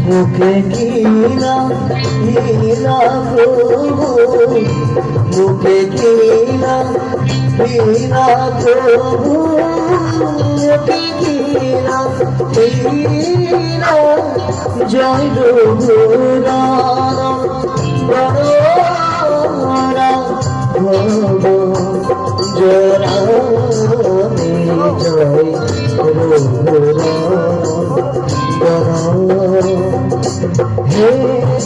মুখে কিনা হিলা প্রভু, মুখে কিনা হিলা প্রভু, মুখে কিনা হিলা জয় রঘুরাম গণরা ভব জয় রামে জয় রঘুরাম হে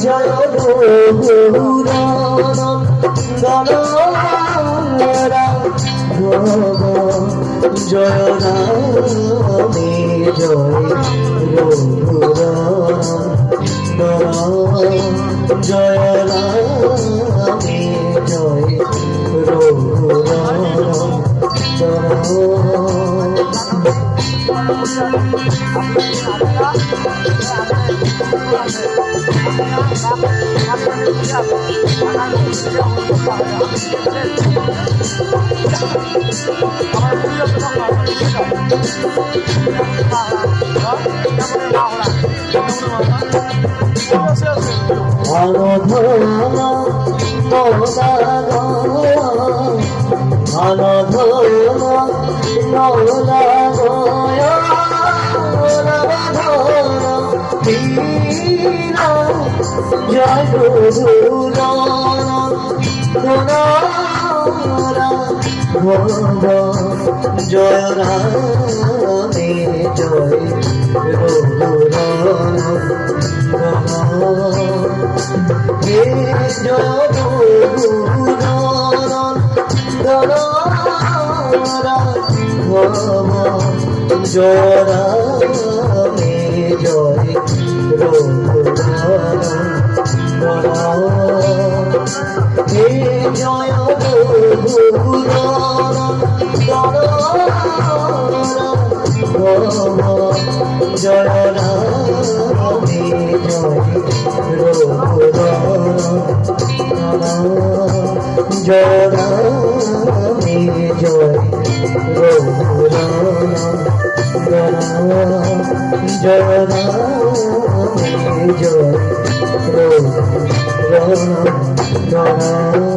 জয় রঘুরাম গণরা ভব জয় রামে জয় রঘুরাম জয় রামে জয় জয় রঘুরাম জয় রামে জয় রঘুরাম হে জয় রঘুরাম জয় রামে জয় রঘুরাম হে জয় রঘুরাম জয় রামে জয় রঘুরাম জয় রামে জয় রঘুরাম জয় রামে জয় রঘুরাম